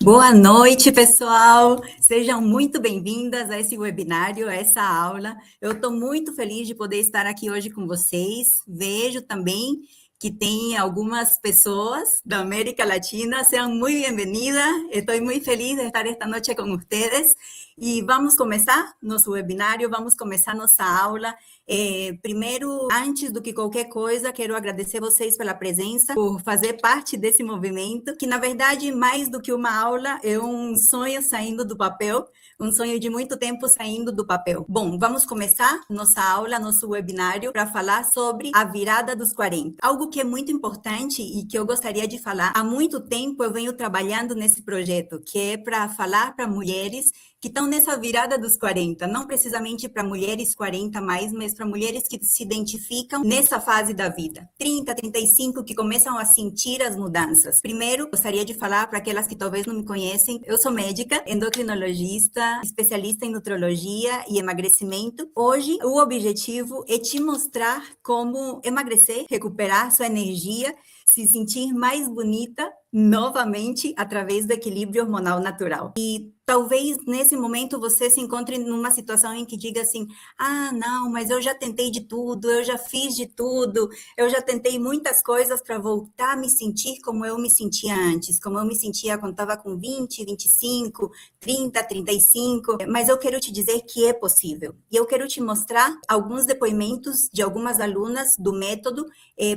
Boa noite, pessoal! Sejam muito bem-vindas a esse webinário, a essa aula. Eu estou muito feliz de poder estar aqui hoje com vocês. Vejo também que tem algumas pessoas da América Latina. Sejam muito bem-vindas. Estou muito feliz de estar esta noite com vocês. E vamos começar nosso webinário, vamos começar nossa aula. Primeiro, antes do que qualquer coisa, quero agradecer vocês pela presença, por fazer parte desse movimento, que na verdade, mais do que uma aula, é um sonho saindo do papel, um sonho de muito tempo saindo do papel. Bom, vamos começar nossa aula, nosso webinário, para falar sobre a virada dos 40. Algo que é muito importante e que eu gostaria de falar. Há muito tempo eu venho trabalhando nesse projeto, que é para falar para mulheres que estão nessa virada dos 40, não precisamente para mulheres 40 mais, mas para mulheres que se identificam nessa fase da vida, 30, 35, que começam a sentir as mudanças. Primeiro, gostaria de falar para aquelas que talvez não me conhecem, eu sou médica, endocrinologista, especialista em nutrologia e emagrecimento. Hoje, o objetivo é te mostrar como emagrecer, recuperar sua energia, se sentir mais bonita novamente através do equilíbrio hormonal natural. E talvez nesse momento você se encontre numa situação em que diga assim: ah, não, mas eu já tentei de tudo, eu já fiz de tudo, eu já tentei muitas coisas para voltar a me sentir como eu me sentia antes, como eu me sentia quando estava com 20, 25, 30, 35. Mas eu quero te dizer que é possível. E eu quero te mostrar alguns depoimentos de algumas alunas do método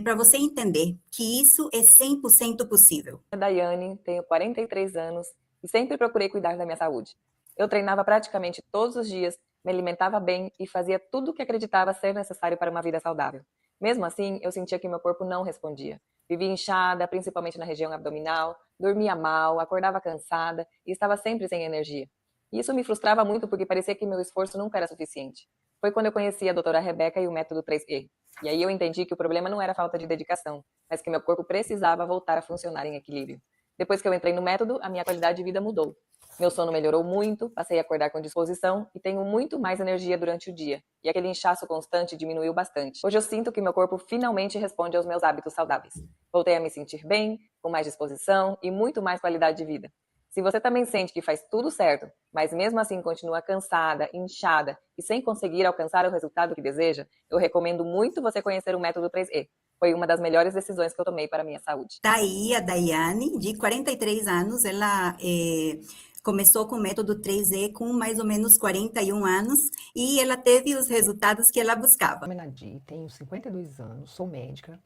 para você entender que isso é 100% possível. Daiane, tenho 43 anos e sempre procurei cuidar da minha saúde. Eu treinava praticamente todos os dias, me alimentava bem e fazia tudo o que acreditava ser necessário para uma vida saudável. Mesmo assim, eu sentia que meu corpo não respondia. Vivia inchada, principalmente na região abdominal, dormia mal, acordava cansada e estava sempre sem energia. E isso me frustrava muito porque parecia que meu esforço nunca era suficiente. Foi quando eu conheci a doutora Rebeca e o método 3E. E aí eu entendi que o problema não era falta de dedicação, mas que meu corpo precisava voltar a funcionar em equilíbrio. Depois que eu entrei no método, a minha qualidade de vida mudou. Meu sono melhorou muito, passei a acordar com disposição e tenho muito mais energia durante o dia. E aquele inchaço constante diminuiu bastante. Hoje eu sinto que meu corpo finalmente responde aos meus hábitos saudáveis. Voltei a me sentir bem, com mais disposição e muito mais qualidade de vida. Se você também sente que faz tudo certo, mas mesmo assim continua cansada, inchada e sem conseguir alcançar o resultado que deseja, eu recomendo muito você conhecer o método 3E. Foi uma das melhores decisões que eu tomei para a minha saúde. Tá aí a Daiane, de 43 anos, ela começou com o método 3E com mais ou menos 41 anos e ela teve os resultados que ela buscava. Meu nome é Nadi, tenho 52 anos, sou médica.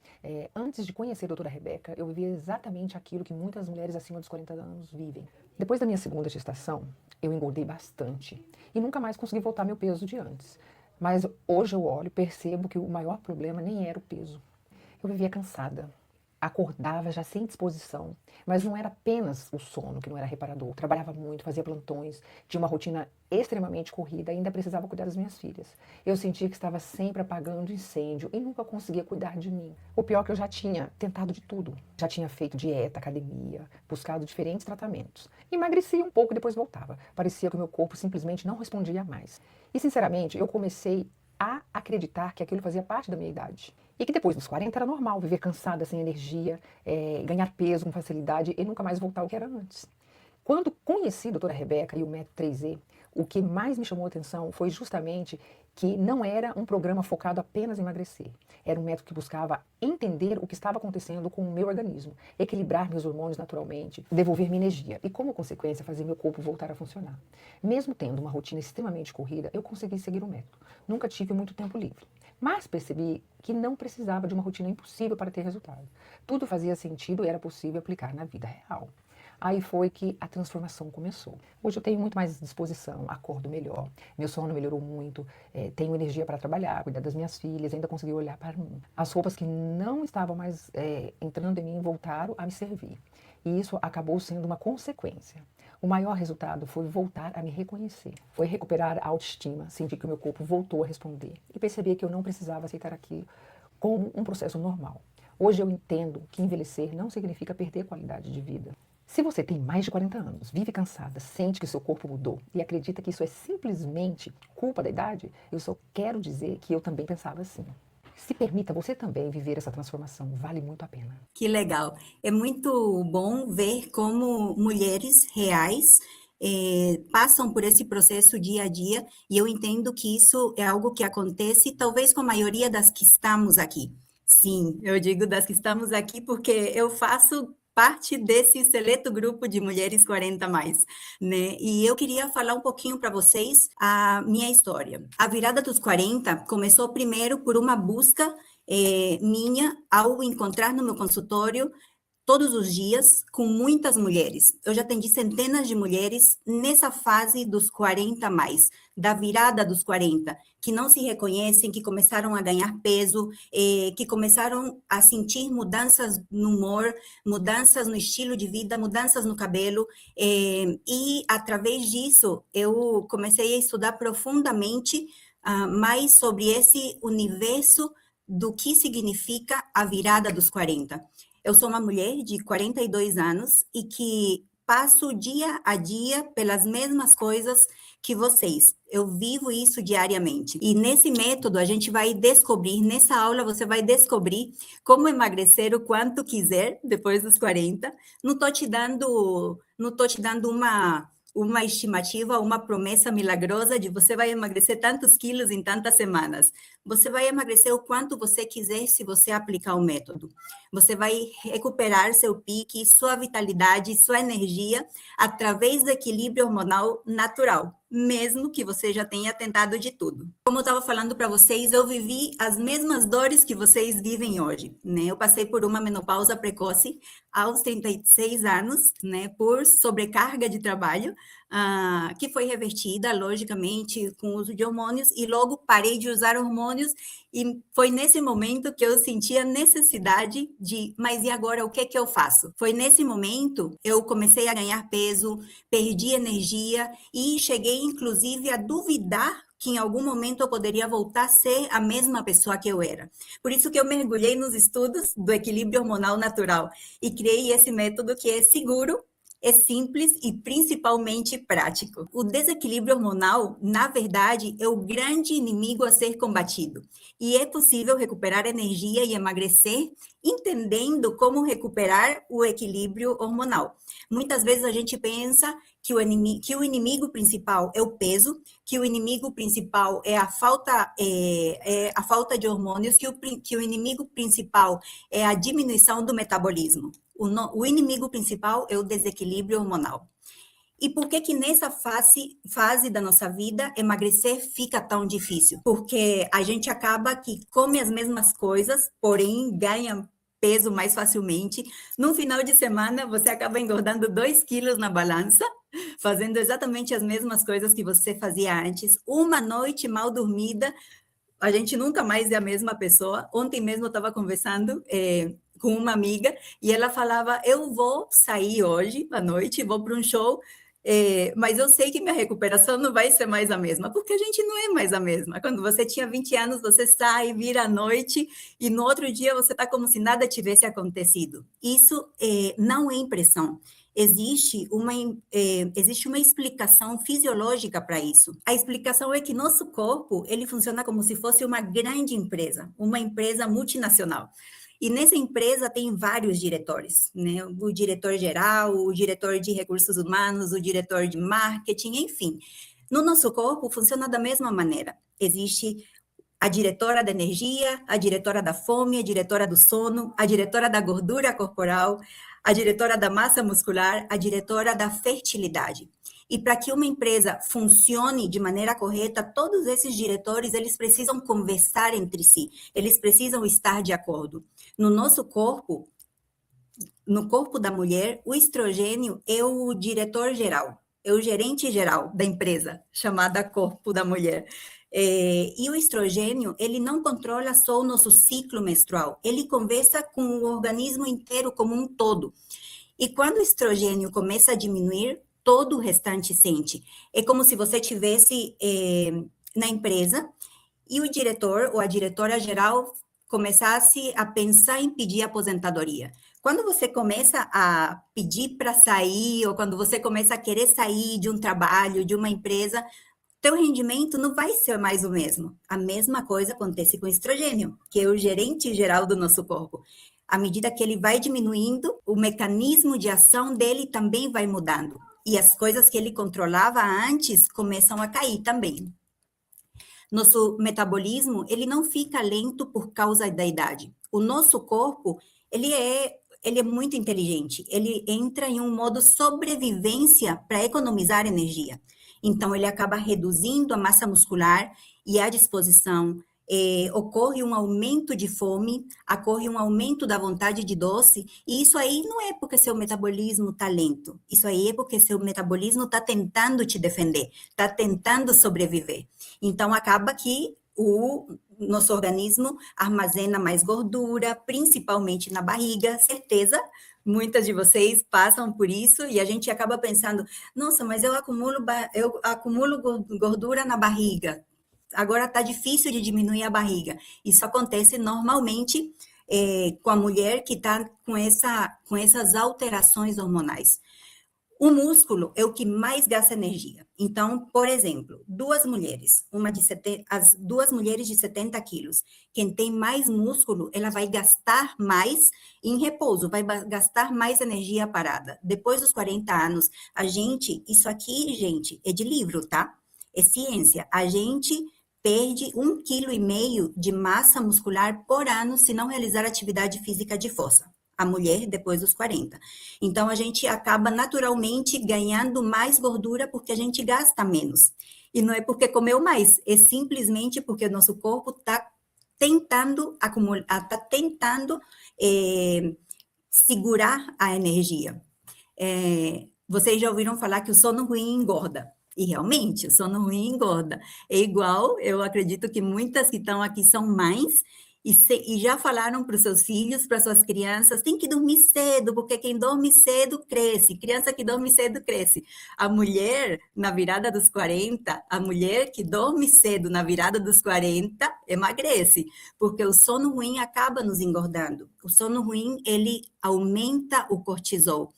Antes de conhecer a doutora Rebeca, eu vivia exatamente aquilo que muitas mulheres acima dos 40 anos vivem. Depois da minha segunda gestação, eu engordei bastante e nunca mais consegui voltar ao meu peso de antes. Mas hoje eu olho e percebo que o maior problema nem era o peso. Eu vivia cansada, acordava já sem disposição, mas não era apenas o sono que não era reparador. Trabalhava muito, fazia plantões, tinha uma rotina extremamente corrida, ainda precisava cuidar das minhas filhas. Eu sentia que estava sempre apagando incêndio e nunca conseguia cuidar de mim. O pior é que eu já tinha tentado de tudo. Já tinha feito dieta, academia, buscado diferentes tratamentos. Emagrecia um pouco e depois voltava. Parecia que o meu corpo simplesmente não respondia mais. E sinceramente, eu comecei a acreditar que aquilo fazia parte da minha idade. E que depois dos 40 era normal viver cansada, sem energia, ganhar peso com facilidade e nunca mais voltar ao que era antes. Quando conheci a doutora Rebeca e o método 3E, o que mais me chamou a atenção foi justamente que não era um programa focado apenas em emagrecer. Era um método que buscava entender o que estava acontecendo com o meu organismo, equilibrar meus hormônios naturalmente, devolver-me energia e, como consequência, fazer meu corpo voltar a funcionar. Mesmo tendo uma rotina extremamente corrida, eu consegui seguir o método. Nunca tive muito tempo livre. Mas percebi que não precisava de uma rotina impossível para ter resultado. Tudo fazia sentido e era possível aplicar na vida real. Aí foi que a transformação começou. Hoje eu tenho muito mais disposição, acordo melhor, meu sono melhorou muito, tenho energia para trabalhar, cuidar das minhas filhas, ainda consegui olhar para mim. As roupas que não estavam mais entrando em mim voltaram a me servir. E isso acabou sendo uma consequência. O maior resultado foi voltar a me reconhecer. Foi recuperar a autoestima, sentir que o meu corpo voltou a responder e perceber que eu não precisava aceitar aquilo como um processo normal. Hoje eu entendo que envelhecer não significa perder qualidade de vida. Se você tem mais de 40 anos, vive cansada, sente que seu corpo mudou e acredita que isso é simplesmente culpa da idade, eu só quero dizer que eu também pensava assim. Se permita você também viver essa transformação, vale muito a pena. Que legal. É muito bom ver como mulheres reais passam por esse processo dia a dia, e eu entendo que isso é algo que acontece talvez com a maioria das que estamos aqui. Sim, eu digo das que estamos aqui porque eu faço parte desse seleto grupo de mulheres 40 mais, né? E eu queria falar um pouquinho para vocês a minha história. A virada dos 40 começou primeiro por uma busca minha ao encontrar no meu consultório todos os dias com muitas mulheres. Eu já atendi centenas de mulheres nessa fase dos 40 mais, da virada dos 40, que não se reconhecem, que começaram a ganhar peso, que começaram a sentir mudanças no humor, mudanças no estilo de vida, mudanças no cabelo, e através disso eu comecei a estudar profundamente mais sobre esse universo do que significa a virada dos 40. Eu sou uma mulher de 42 anos e que passo dia a dia pelas mesmas coisas que vocês. Eu vivo isso diariamente. E nesse método a gente vai descobrir, nessa aula você vai descobrir como emagrecer o quanto quiser depois dos 40. Não tô te dando uma estimativa, uma promessa milagrosa de você vai emagrecer tantos quilos em tantas semanas. Você vai emagrecer o quanto você quiser se você aplicar o método. Você vai recuperar seu pique, sua vitalidade, sua energia através do equilíbrio hormonal natural, mesmo que você já tenha tentado de tudo. Como eu estava falando para vocês, eu vivi as mesmas dores que vocês vivem hoje, né? Eu passei por uma menopausa precoce aos 36 anos, né? Por sobrecarga de trabalho, que foi revertida, logicamente, com o uso de hormônios, e logo parei de usar hormônios, e foi nesse momento que eu senti a necessidade de, mas e agora, o que eu faço? Foi nesse momento, eu comecei a ganhar peso, perdi energia, e cheguei, inclusive, a duvidar que em algum momento eu poderia voltar a ser a mesma pessoa que eu era. Por isso que eu mergulhei nos estudos do equilíbrio hormonal natural e criei esse método que é seguro, é simples e principalmente prático. O desequilíbrio hormonal, na verdade, é o grande inimigo a ser combatido. E é possível recuperar energia e emagrecer entendendo como recuperar o equilíbrio hormonal. Muitas vezes a gente pensa que o inimigo principal é o peso, que o inimigo principal é a falta de hormônios, que o inimigo principal é a diminuição do metabolismo. O inimigo principal é o desequilíbrio hormonal. E por que nessa fase da nossa vida emagrecer fica tão difícil? Porque a gente acaba que come as mesmas coisas, porém ganha peso mais facilmente. No final de semana, você acaba engordando 2 quilos na balança, fazendo exatamente as mesmas coisas que você fazia antes. Uma noite mal dormida, a gente nunca mais é a mesma pessoa. Ontem mesmo eu estava conversando com uma amiga e ela falava, eu vou sair hoje à noite, vou para um show, mas eu sei que minha recuperação não vai ser mais a mesma, porque a gente não é mais a mesma. Quando você tinha 20 anos, você sai, vira à noite, e no outro dia você está como se nada tivesse acontecido. Isso não é impressão. Existe uma explicação fisiológica para isso. A explicação é que nosso corpo, ele funciona como se fosse uma grande empresa, uma empresa multinacional. E nessa empresa tem vários diretores, né? O diretor-geral, o diretor de recursos humanos, o diretor de marketing, enfim. No nosso corpo funciona da mesma maneira. Existe a diretora da energia, a diretora da fome, a diretora do sono, a diretora da gordura corporal, a diretora da massa muscular, a diretora da fertilidade. E para que uma empresa funcione de maneira correta, todos esses diretores, eles precisam conversar entre si, eles precisam estar de acordo. No nosso corpo, no corpo da mulher, o estrogênio é o diretor-geral, é o gerente geral da empresa, chamada corpo da mulher. E o estrogênio, ele não controla só o nosso ciclo menstrual, ele conversa com o organismo inteiro como um todo. E quando o estrogênio começa a diminuir, todo o restante sente. É como se você tivesse na empresa e o diretor ou a diretora geral começasse a pensar em pedir aposentadoria. Quando você começa a pedir para sair, ou quando você começa a querer sair de um trabalho, de uma empresa, teu rendimento não vai ser mais o mesmo. A mesma coisa acontece com o estrogênio, que é o gerente geral do nosso corpo. À medida que ele vai diminuindo, o mecanismo de ação dele também vai mudando. E as coisas que ele controlava antes começam a cair também. Nosso metabolismo, ele não fica lento por causa da idade. O nosso corpo, ele é muito inteligente. Ele entra em um modo sobrevivência para economizar energia. Então, ele acaba reduzindo a massa muscular e a disposição. Ocorre um aumento de fome, ocorre um aumento da vontade de doce, e isso aí não é porque seu metabolismo está lento, isso aí é porque seu metabolismo está tentando te defender, está tentando sobreviver. Então, acaba que o nosso organismo armazena mais gordura, principalmente na barriga, certeza. Muitas de vocês passam por isso e a gente acaba pensando, nossa, mas eu acumulo gordura na barriga. Agora está difícil de diminuir a barriga. Isso acontece normalmente com a mulher que está com essas alterações hormonais. O músculo é o que mais gasta energia. Então, por exemplo, as duas mulheres de 70 quilos, quem tem mais músculo, ela vai gastar mais em repouso, vai gastar mais energia parada. Depois dos 40 anos, isso aqui, gente, é de livro, tá? É ciência. A gente perde 1,5 kg de massa muscular por ano se não realizar atividade física de força. A mulher depois dos 40. Então, a gente acaba naturalmente ganhando mais gordura porque a gente gasta menos. E não é porque comeu mais, é simplesmente porque o nosso corpo está tentando acumular, está tentando segurar a energia. Vocês já ouviram falar que o sono ruim engorda. E realmente, o sono ruim engorda. É igual, eu acredito que muitas que estão aqui são mães e já falaram para os seus filhos, para suas crianças, tem que dormir cedo, porque quem dorme cedo cresce. Criança que dorme cedo cresce. A mulher, na virada dos 40, a mulher que dorme cedo na virada dos 40, emagrece, porque o sono ruim acaba nos engordando. O sono ruim, ele aumenta o cortisol.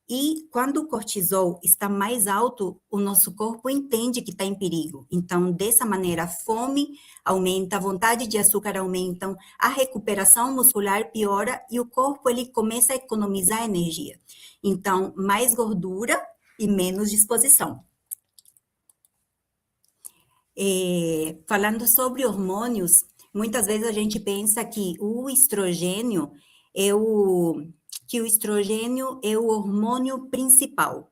E quando o cortisol está mais alto, o nosso corpo entende que está em perigo. Então, dessa maneira, a fome aumenta, a vontade de açúcar aumenta, a recuperação muscular piora e o corpo ele começa a economizar energia. Então, mais gordura e menos disposição. Falando sobre hormônios, muitas vezes a gente pensa que o estrogênio é o hormônio principal.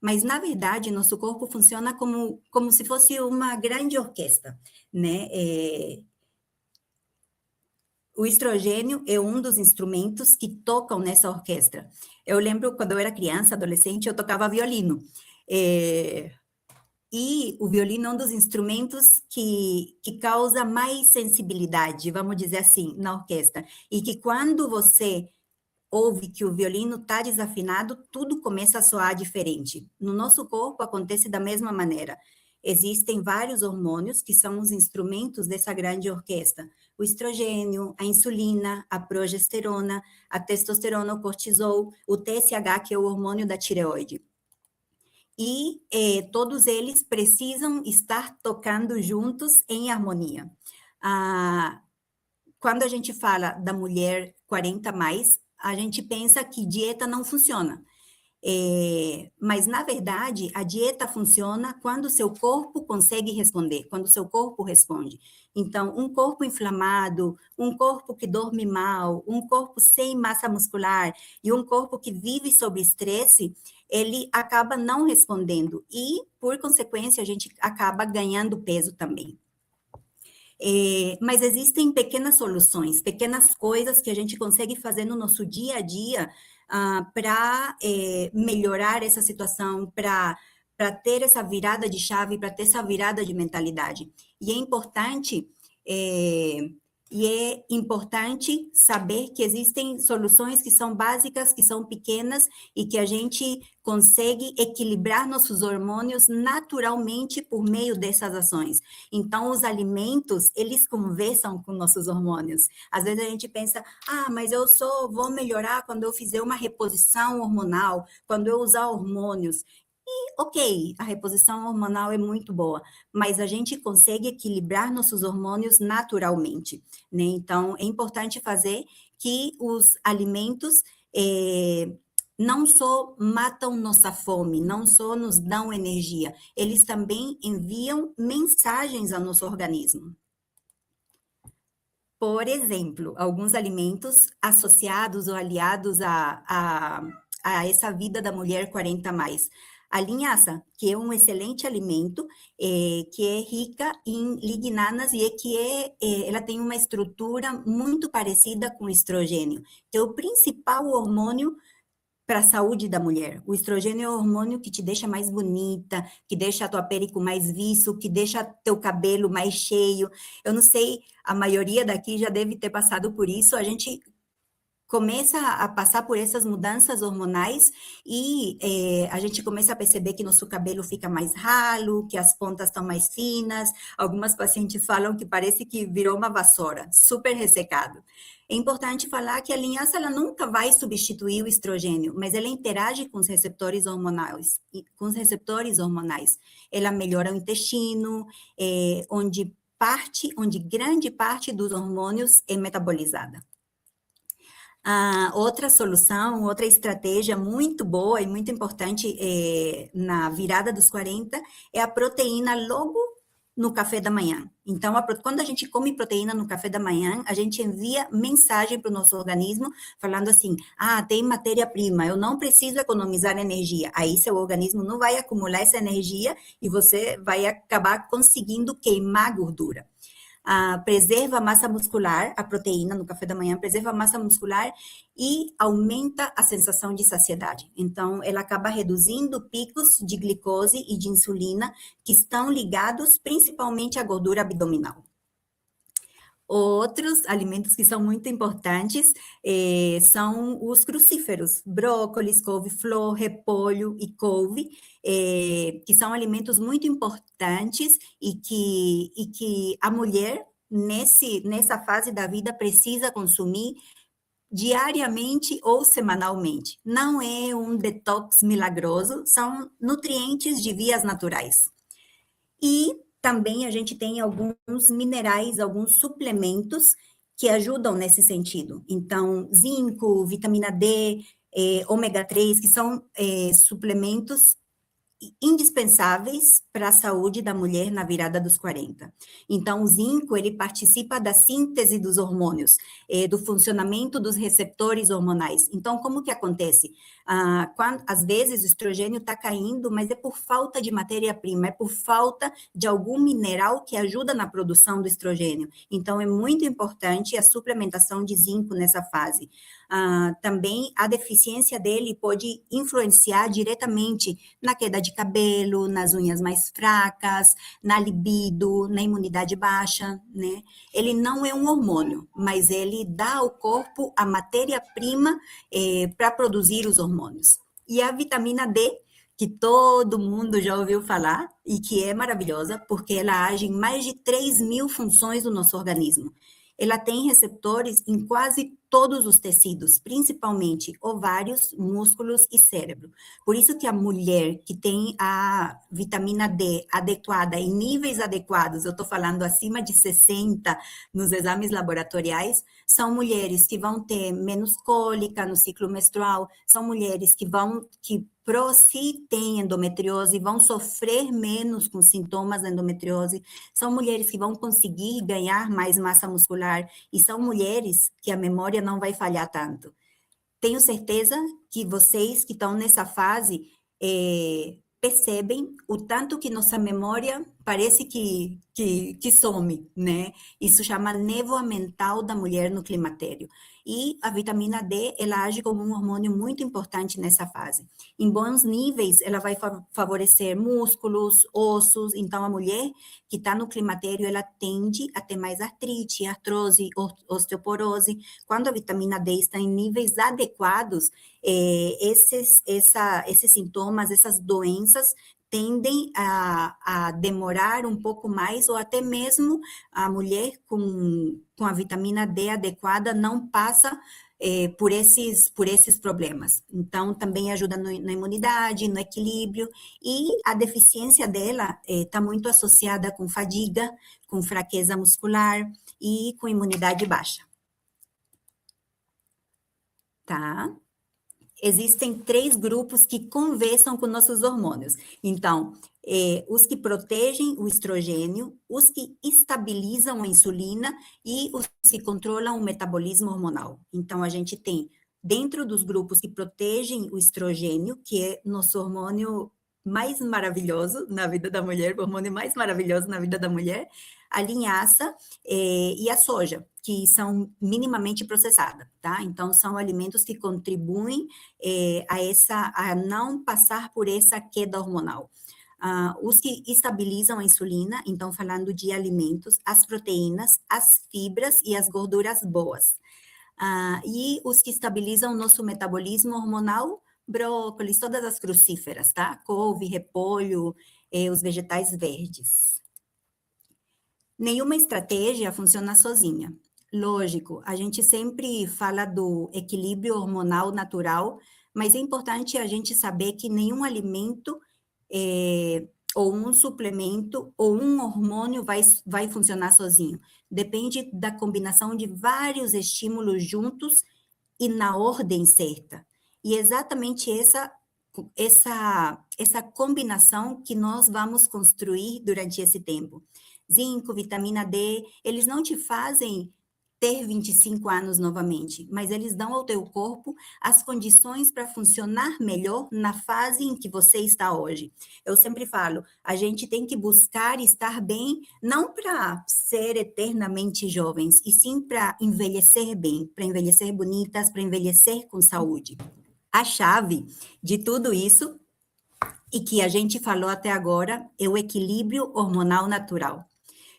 Mas, na verdade, nosso corpo funciona como se fosse uma grande orquestra, né? O estrogênio é um dos instrumentos que tocam nessa orquestra. Eu lembro, quando eu era criança, adolescente, eu tocava violino. E o violino é um dos instrumentos que causa mais sensibilidade, vamos dizer assim, na orquestra. E que quando você ouve que o violino está desafinado, tudo começa a soar diferente. No nosso corpo acontece da mesma maneira. Existem vários hormônios que são os instrumentos dessa grande orquestra. O estrogênio, a insulina, a progesterona, a testosterona, o cortisol, o TSH, que é o hormônio da tireoide. E todos eles precisam estar tocando juntos em harmonia. Quando a gente fala da mulher 40 mais, a gente pensa que dieta não funciona. Mas, na verdade, a dieta funciona quando o seu corpo consegue responder, quando o seu corpo responde. Então, um corpo inflamado, um corpo que dorme mal, um corpo sem massa muscular e um corpo que vive sob estresse, ele acaba não respondendo e, por consequência, a gente acaba ganhando peso também. Mas existem pequenas soluções, pequenas coisas que a gente consegue fazer no nosso dia a dia para melhorar essa situação, para ter essa virada de chave, para ter essa virada de mentalidade. E é importante saber que existem soluções que são básicas, que são pequenas e que a gente consegue equilibrar nossos hormônios naturalmente por meio dessas ações. Então, os alimentos, eles conversam com nossos hormônios. Às vezes a gente pensa, mas eu vou melhorar quando eu fizer uma reposição hormonal, quando eu usar hormônios. Ok, a reposição hormonal é muito boa, mas a gente consegue equilibrar nossos hormônios naturalmente, né? Então, é importante fazer que os alimentos não só matam nossa fome, não só nos dão energia, eles também enviam mensagens ao nosso organismo. Por exemplo, alguns alimentos associados ou aliados a essa vida da mulher 40 mais. A linhaça, que é um excelente alimento, que é rica em lignanas e ela tem uma estrutura muito parecida com o estrogênio, que é o principal hormônio para a saúde da mulher. O estrogênio é o hormônio que te deixa mais bonita, que deixa a tua pele com mais viço, que deixa teu cabelo mais cheio. Eu não sei, a maioria daqui já deve ter passado por isso. A gente começa a passar por essas mudanças hormonais e a gente começa a perceber que nosso cabelo fica mais ralo, que as pontas estão mais finas. Algumas pacientes falam que parece que virou uma vassoura, super ressecado. É importante falar que a linhaça ela nunca vai substituir o estrogênio, mas ela interage com os receptores hormonais. Ela melhora o intestino, onde grande parte dos hormônios é metabolizada. Outra solução, outra estratégia muito boa e muito importante na virada dos 40 é a proteína logo no café da manhã. Então, quando a gente come proteína no café da manhã, a gente envia mensagem para o nosso organismo falando assim, tem matéria-prima, eu não preciso economizar energia. Aí seu organismo não vai acumular essa energia e você vai acabar conseguindo queimar gordura. Preserva a massa muscular, a proteína no café da manhã preserva a massa muscular e aumenta a sensação de saciedade. Então, ela acaba reduzindo picos de glicose e de insulina que estão ligados principalmente à gordura abdominal. Outros alimentos que são muito importantes são os crucíferos, brócolis, couve-flor, repolho e couve, que são alimentos muito importantes e que a mulher, nessa fase da vida, precisa consumir diariamente ou semanalmente. Não é um detox milagroso, são nutrientes de vias naturais. E também a gente tem alguns minerais, alguns suplementos que ajudam nesse sentido. Então, zinco, vitamina D, ômega 3, que são suplementos indispensáveis para a saúde da mulher na virada dos 40. Então, o zinco, ele participa da síntese dos hormônios, do funcionamento dos receptores hormonais. Então, como que acontece? Às vezes o estrogênio está caindo, mas é por falta de matéria-prima, é por falta de algum mineral que ajuda na produção do estrogênio. Então, é muito importante a suplementação de zinco nessa fase. Também a deficiência dele pode influenciar diretamente na queda de cabelo, nas unhas mais fracas, na libido, na imunidade baixa, né? Ele não é um hormônio, mas ele dá ao corpo a matéria-prima para produzir os hormônios. E a vitamina D, que todo mundo já ouviu falar e que é maravilhosa, porque ela age em mais de 3.000 funções do nosso organismo. Ela tem receptores em quase todos os tecidos, principalmente ovários, músculos e cérebro. Por isso que a mulher que tem a vitamina D adequada, em níveis adequados, eu estou falando acima de 60 nos exames laboratoriais, são mulheres que vão ter menos cólica no ciclo menstrual, são mulheres que se têm endometriose, vão sofrer menos com sintomas da endometriose, são mulheres que vão conseguir ganhar mais massa muscular e são mulheres que a memória não vai falhar tanto. Tenho certeza que vocês que estão nessa fase percebem o tanto que nossa memória parece que some, né? Isso chama névoa mental da mulher no climatério. E a vitamina D, ela age como um hormônio muito importante nessa fase. Em bons níveis, ela vai favorecer músculos, ossos. Então, a mulher que está no climatério, ela tende a ter mais artrite, artrose, osteoporose. Quando a vitamina D está em níveis adequados, esses sintomas, essas doenças tendem a demorar um pouco mais, ou até mesmo a mulher com a vitamina D adequada não passa por esses problemas. Então, também ajuda na imunidade, no equilíbrio, e a deficiência dela está muito associada com fadiga, com fraqueza muscular e com imunidade baixa. Tá? Existem 3 grupos que conversam com nossos hormônios. Então, os que protegem o estrogênio, os que estabilizam a insulina e os que controlam o metabolismo hormonal. Então, a gente tem, dentro dos grupos que protegem o estrogênio, que é nosso hormônio mais maravilhoso na vida da mulher, o hormônio mais maravilhoso na vida da mulher, a linhaça e a soja, que são minimamente processadas, tá? Então, são alimentos que contribuem a não passar por essa queda hormonal. Os que estabilizam a insulina, então, falando de alimentos, as proteínas, as fibras e as gorduras boas. E os que estabilizam o nosso metabolismo hormonal, brócolis, todas as crucíferas, tá? Couve, repolho, os vegetais verdes. Nenhuma estratégia funciona sozinha. Lógico, a gente sempre fala do equilíbrio hormonal natural, mas é importante a gente saber que nenhum alimento ou um suplemento ou um hormônio vai funcionar sozinho. Depende da combinação de vários estímulos juntos e na ordem certa. E é exatamente essa combinação que nós vamos construir durante esse tempo. Zinco, vitamina D, eles não te fazem ter 25 anos novamente, mas eles dão ao teu corpo as condições para funcionar melhor na fase em que você está hoje. Eu sempre falo, a gente tem que buscar estar bem, não para ser eternamente jovens, e sim para envelhecer bem, para envelhecer bonitas, para envelhecer com saúde. A chave de tudo isso, e que a gente falou até agora, é o equilíbrio hormonal natural.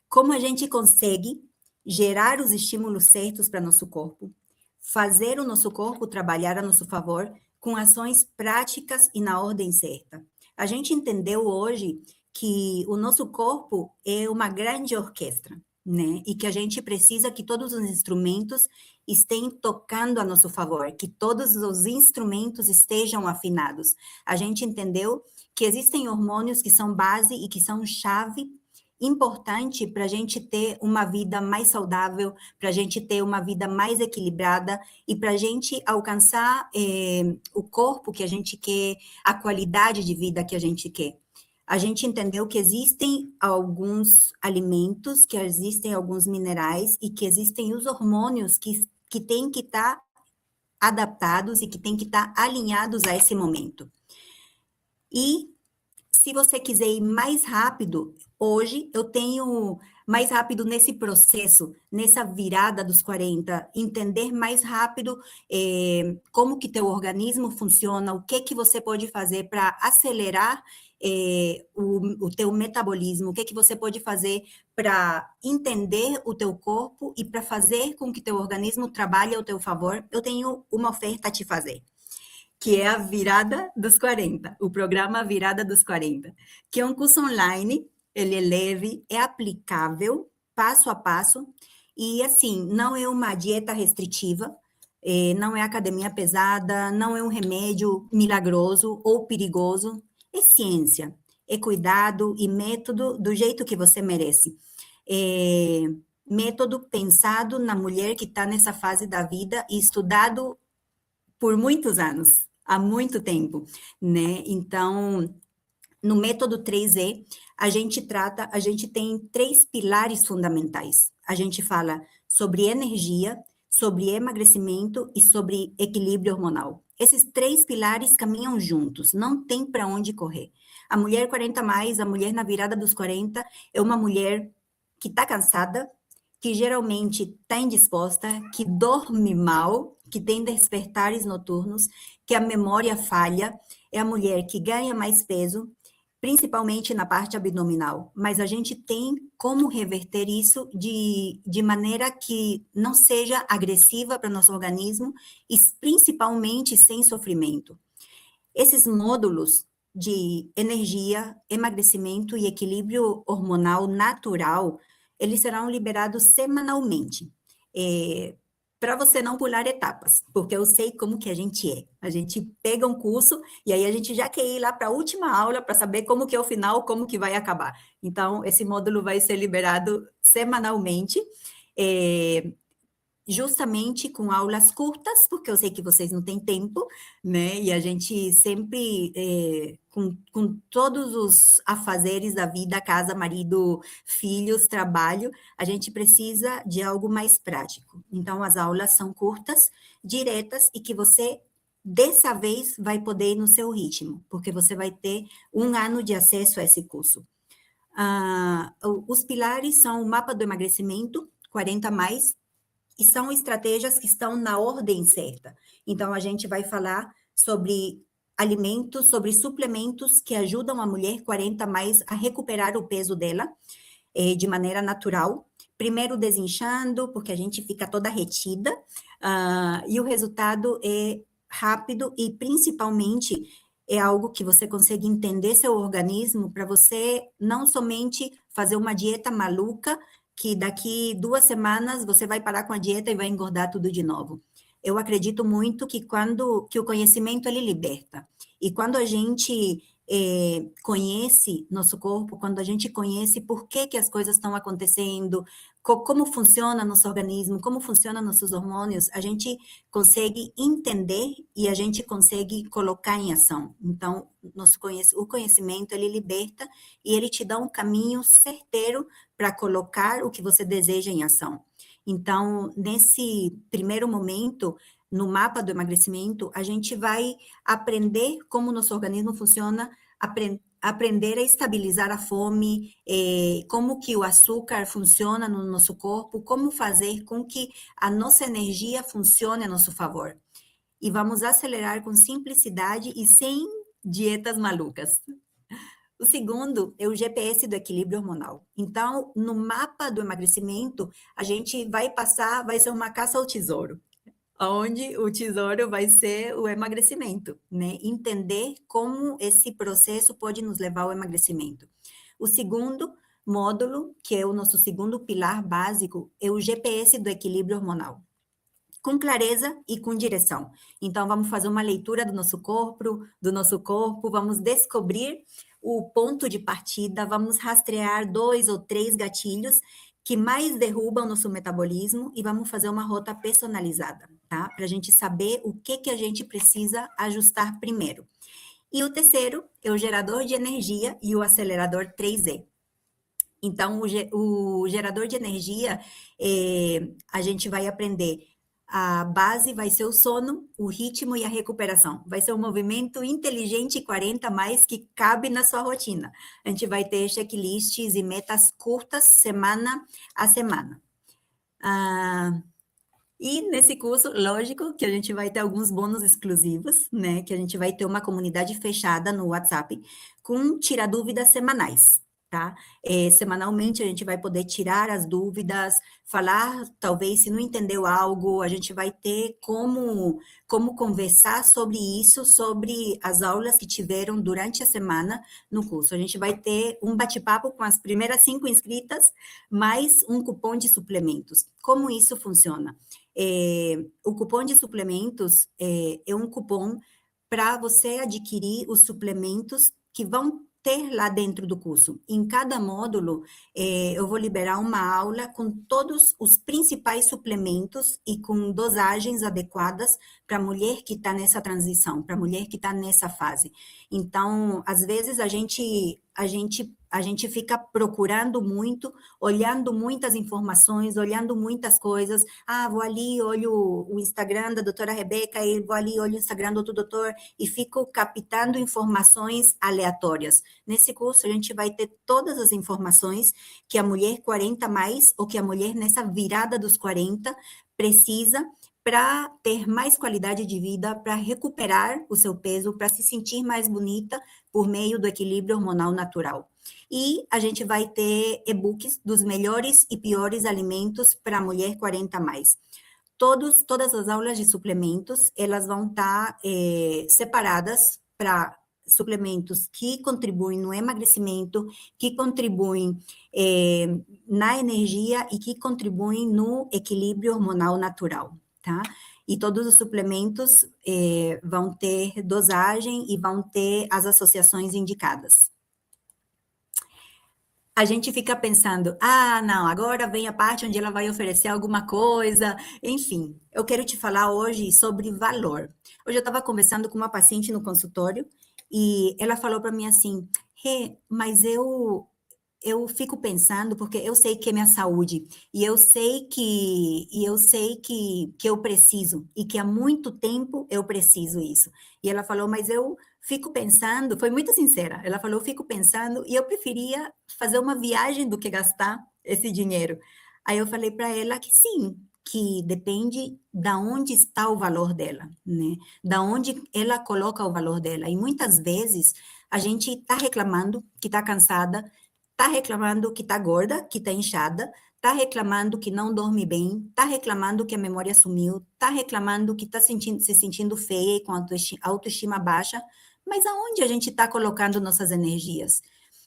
Como a gente consegue gerar os estímulos certos para nosso corpo, fazer o nosso corpo trabalhar a nosso favor com ações práticas e na ordem certa. A gente entendeu hoje que o nosso corpo é uma grande orquestra, né? E que a gente precisa que todos os instrumentos estejam tocando a nosso favor, que todos os instrumentos estejam afinados. A gente entendeu que existem hormônios que são base e que são chave importante para a gente ter uma vida mais saudável, para a gente ter uma vida mais equilibrada e para a gente alcançar o corpo que a gente quer, a qualidade de vida que a gente quer. A gente entendeu que existem alguns alimentos, que existem alguns minerais e que existem os hormônios que têm que estar adaptados e que têm que estar alinhados a esse momento. E se você quiser ir mais rápido, hoje eu tenho mais rápido nesse processo, nessa virada dos 40, entender mais rápido como que teu organismo funciona, o que você pode fazer para acelerar o teu metabolismo, o que você pode fazer para entender o teu corpo e para fazer com que teu organismo trabalhe ao teu favor. Eu tenho uma oferta a te fazer, que é a Virada dos 40, o programa Virada dos 40, que é um curso online, ele é leve, é aplicável, passo a passo, e assim, não é uma dieta restritiva, não é academia pesada, não é um remédio milagroso ou perigoso, é ciência, é cuidado e método do jeito que você merece. Método pensado na mulher que está nessa fase da vida e estudado por muitos anos, há muito tempo, né? Então, no método 3E, a gente tem 3 pilares fundamentais. A gente fala sobre energia, sobre emagrecimento e sobre equilíbrio hormonal. Esses 3 pilares caminham juntos, não tem para onde correr. A mulher 40+, a mulher na virada dos 40, é uma mulher que está cansada, que geralmente está indisposta, que dorme mal, que tem despertares noturnos, que a memória falha, é a mulher que ganha mais peso, principalmente na parte abdominal, mas a gente tem como reverter isso de maneira que não seja agressiva para o nosso organismo e principalmente sem sofrimento. Esses módulos de energia, emagrecimento e equilíbrio hormonal natural, eles serão liberados semanalmente. para você não pular etapas, porque eu sei como que a gente é. A gente pega um curso e aí a gente já quer ir lá para a última aula para saber como que é o final, como que vai acabar. Então, esse módulo vai ser liberado semanalmente, justamente com aulas curtas, porque eu sei que vocês não têm tempo, né? E a gente sempre, com todos os afazeres da vida, casa, marido, filhos, trabalho, a gente precisa de algo mais prático. Então, as aulas são curtas, diretas, e que você, dessa vez, vai poder ir no seu ritmo, porque você vai ter 1 ano de acesso a esse curso. Os pilares são o mapa do emagrecimento, 40 mais, e são estratégias que estão na ordem certa. Então, a gente vai falar sobre alimentos, sobre suplementos que ajudam a mulher 40 mais a recuperar o peso dela de maneira natural. Primeiro desinchando, porque a gente fica toda retida, e o resultado é rápido e, principalmente, é algo que você consegue entender seu organismo para você não somente fazer uma dieta maluca, que daqui 2 semanas você vai parar com a dieta e vai engordar tudo de novo. Eu acredito muito que que o conhecimento, ele liberta. E quando a gente conhece nosso corpo, quando a gente conhece por que as coisas estão acontecendo, como funciona nosso organismo, como funcionam nossos hormônios, a gente consegue entender e a gente consegue colocar em ação. Então, o conhecimento, ele liberta e ele te dá um caminho certeiro para colocar o que você deseja em ação. Então, nesse primeiro momento, no mapa do emagrecimento, a gente vai aprender como o nosso organismo funciona, aprender a estabilizar a fome, como que o açúcar funciona no nosso corpo, como fazer com que a nossa energia funcione a nosso favor. E vamos acelerar com simplicidade e sem dietas malucas. O segundo é o GPS do equilíbrio hormonal. Então, no mapa do emagrecimento, a gente vai ser uma caça ao tesouro, onde o tesouro vai ser o emagrecimento, né? Entender como esse processo pode nos levar ao emagrecimento. O segundo módulo, que é o nosso segundo pilar básico, é o GPS do equilíbrio hormonal, com clareza e com direção. Então, vamos fazer uma leitura do nosso corpo, vamos descobrir o ponto de partida, vamos rastrear 2 ou 3 gatilhos que mais derrubam nosso metabolismo e vamos fazer uma rota personalizada, tá? Para a gente saber o que a gente precisa ajustar primeiro. E o terceiro é o gerador de energia e o acelerador 3E. Então, o gerador de energia, a gente vai aprender. A base vai ser o sono, o ritmo e a recuperação. Vai ser um movimento inteligente 40 mais que cabe na sua rotina. A gente vai ter checklists e metas curtas, semana a semana. E nesse curso, lógico que a gente vai ter alguns bônus exclusivos, né? Que a gente vai ter uma comunidade fechada no WhatsApp com tirar dúvidas semanais, tá? Semanalmente a gente vai poder tirar as dúvidas, falar, talvez, se não entendeu algo, a gente vai ter como conversar sobre isso, sobre as aulas que tiveram durante a semana no curso. A gente vai ter um bate-papo com as primeiras 5 inscritas, mais um cupom de suplementos. Como isso funciona? O cupom de suplementos é um cupom para você adquirir os suplementos que vão ter lá dentro do curso. Em cada módulo, eu vou liberar uma aula com todos os principais suplementos e com dosagens adequadas para a mulher que está nessa transição, para a mulher que está nessa fase. Então, às vezes, a gente fica procurando muito, olhando muitas informações, olhando muitas coisas. Vou ali, olho o Instagram da doutora Rebeca, e vou ali, olho o Instagram do outro doutor, e fico captando informações aleatórias. Nesse curso, a gente vai ter todas as informações que a mulher 40 mais, ou que a mulher nessa virada dos 40 precisa para ter mais qualidade de vida, para recuperar o seu peso, para se sentir mais bonita por meio do equilíbrio hormonal natural. E a gente vai ter e-books dos melhores e piores alimentos para a mulher 40 mais. Todas as aulas de suplementos, elas vão estar separadas para suplementos que contribuem no emagrecimento, que contribuem na energia e que contribuem no equilíbrio hormonal natural. tá? E todos os suplementos vão ter dosagem e vão ter as associações indicadas. A gente fica pensando, não, agora vem a parte onde ela vai oferecer alguma coisa, enfim. Eu quero te falar hoje sobre valor. Hoje eu estava conversando com uma paciente no consultório e ela falou para mim assim, mas eu fico pensando, porque eu sei que é minha saúde, e eu sei que eu preciso, e que há muito tempo eu preciso isso. E ela falou, mas eu fico pensando, foi muito sincera, ela falou, eu fico pensando, e eu preferia fazer uma viagem do que gastar esse dinheiro. Aí eu falei para ela que sim, que depende da onde está o valor dela, né? Da onde ela coloca o valor dela. E muitas vezes a gente está reclamando que está cansada, está reclamando que está gorda, que está inchada, está reclamando que não dorme bem, está reclamando que a memória sumiu, está reclamando que está se sentindo feia e com autoestima baixa, mas aonde a gente está colocando nossas energias?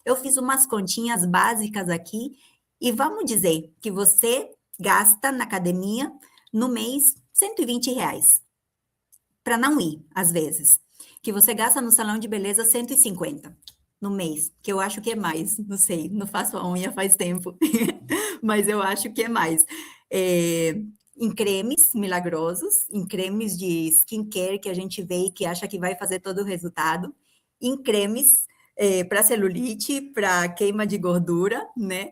Eu fiz umas continhas básicas aqui e vamos dizer que você gasta na academia no mês R$ 120 para não ir, às vezes. Que você gasta no salão de beleza 150 no mês, que eu acho que é mais, não sei, não faço a unha faz tempo, mas eu acho que é mais. Em cremes milagrosos, em cremes de skincare que a gente vê e que acha que vai fazer todo o resultado, em cremes para celulite, para queima de gordura, né?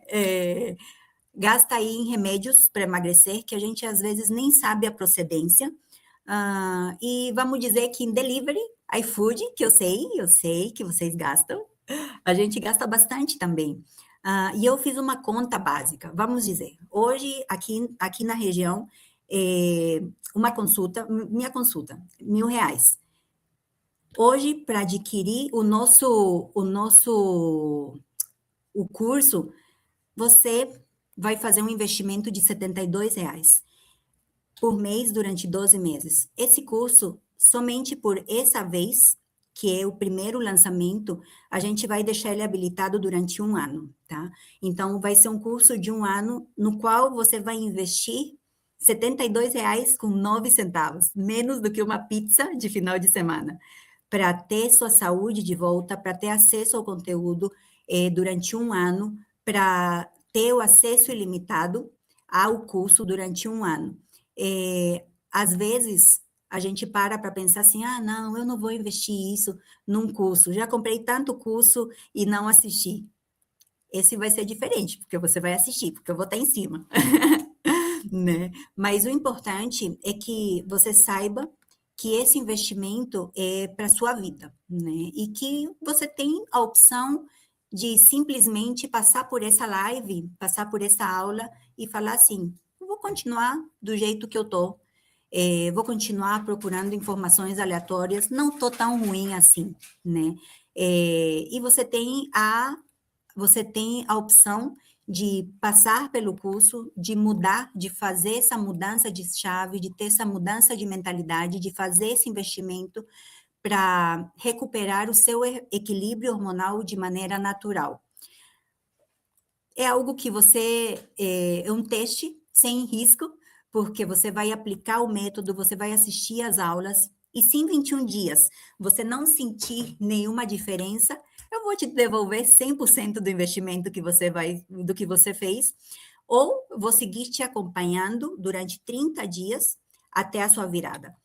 Gasta aí em remédios para emagrecer, que a gente às vezes nem sabe a procedência. E vamos dizer que em delivery, iFood, que eu sei que vocês gastam, a gente gasta bastante também. E eu fiz uma conta básica, vamos dizer, hoje aqui na região, minha consulta, R$ 1.000. Hoje, para adquirir o curso, você vai fazer um investimento de R$ 72 por mês durante 12 meses. Esse curso, somente por essa vez, que é o primeiro lançamento, a gente vai deixar ele habilitado durante 1 ano, tá? Então, vai ser um curso de 1 ano, no qual você vai investir R$ 72,09, menos do que uma pizza de final de semana, para ter sua saúde de volta, para ter acesso ao conteúdo durante 1 ano, para ter o acesso ilimitado ao curso durante 1 ano. Às vezes, a gente para pensar assim, não, eu não vou investir isso num curso, já comprei tanto curso e não assisti. Esse vai ser diferente, porque você vai assistir, porque eu vou estar em cima, né? Mas o importante é que você saiba que esse investimento é para sua vida, né? E que você tem a opção de simplesmente passar por essa live, passar por essa aula e falar assim, vou continuar do jeito que eu tô, vou continuar procurando informações aleatórias, não tô tão ruim assim, né? E você tem a opção de passar pelo curso, de mudar, de fazer essa mudança de chave, de ter essa mudança de mentalidade, de fazer esse investimento para recuperar o seu equilíbrio hormonal de maneira natural. É algo que é um teste sem risco, porque você vai aplicar o método, você vai assistir às aulas, e se em 21 dias você não sentir nenhuma diferença, eu vou te devolver 100% do investimento do que você fez, ou vou seguir te acompanhando durante 30 dias até a sua virada.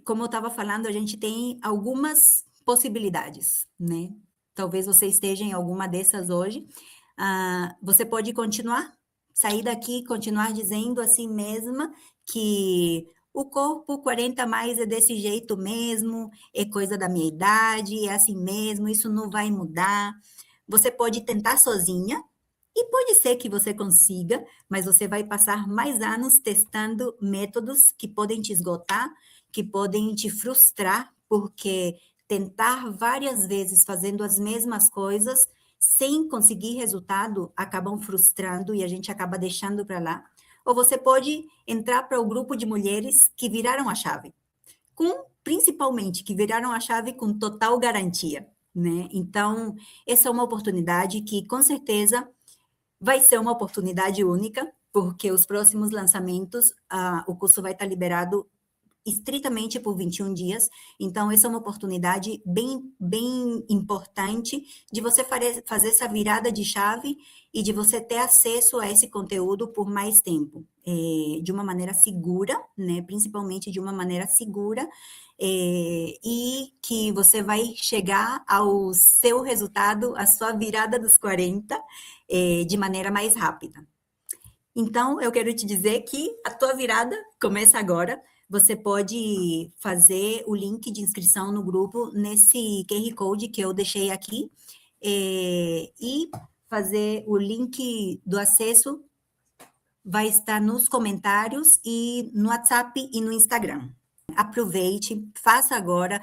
Como eu estava falando, a gente tem algumas possibilidades, né? Talvez você esteja em alguma dessas hoje. Você pode sair daqui e continuar dizendo assim mesma que o corpo 40 mais é desse jeito mesmo, é coisa da minha idade, é assim mesmo, isso não vai mudar. Você pode tentar sozinha, e pode ser que você consiga, mas você vai passar mais anos testando métodos que podem te esgotar, que podem te frustrar, porque tentar várias vezes fazendo as mesmas coisas, sem conseguir resultado, acabam frustrando e a gente acaba deixando para lá. Ou você pode entrar para o grupo de mulheres que viraram a chave, principalmente que viraram a chave com total garantia, né? Então, essa é uma oportunidade que, com certeza, vai ser uma oportunidade única, porque os próximos lançamentos, o curso vai estar liberado estritamente por 21 dias, então essa é uma oportunidade bem importante de você fazer essa virada de chave e de você ter acesso a esse conteúdo por mais tempo, de uma maneira segura, né, principalmente de uma maneira segura, e que você vai chegar ao seu resultado, a sua virada dos 40, de maneira mais rápida. Então, eu quero te dizer que a tua virada começa agora. Você pode fazer o link de inscrição no grupo nesse QR Code que eu deixei aqui e fazer o link do acesso vai estar nos comentários e no WhatsApp e no Instagram. Aproveite, faça agora,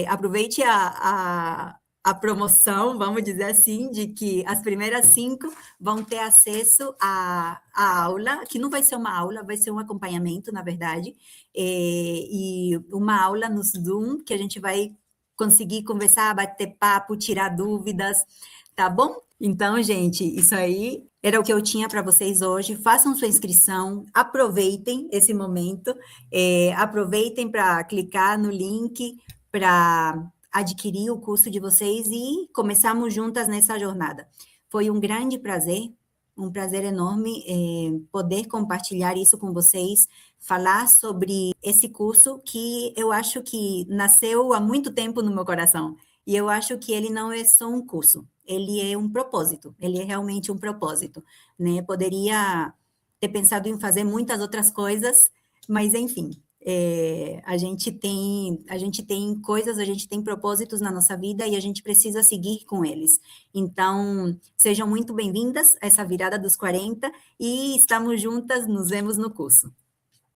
aproveite a promoção, vamos dizer assim, de que as primeiras 5 vão ter acesso à aula, que não vai ser uma aula, vai ser um acompanhamento, na verdade, e uma aula no Zoom, que a gente vai conseguir conversar, bater papo, tirar dúvidas, tá bom? Então, gente, isso aí era o que eu tinha para vocês hoje. Façam sua inscrição, aproveitem esse momento, aproveitem para clicar no link para adquirir o curso de vocês e começarmos juntas nessa jornada. Foi um grande prazer, um prazer enorme poder compartilhar isso com vocês, falar sobre esse curso que eu acho que nasceu há muito tempo no meu coração. E eu acho que ele não é só um curso, ele é um propósito, ele é realmente um propósito, né? Poderia ter pensado em fazer muitas outras coisas, mas enfim, a gente tem coisas, a gente tem propósitos na nossa vida e a gente precisa seguir com eles. Então, sejam muito bem-vindas a essa virada dos 40 e estamos juntas, nos vemos no curso.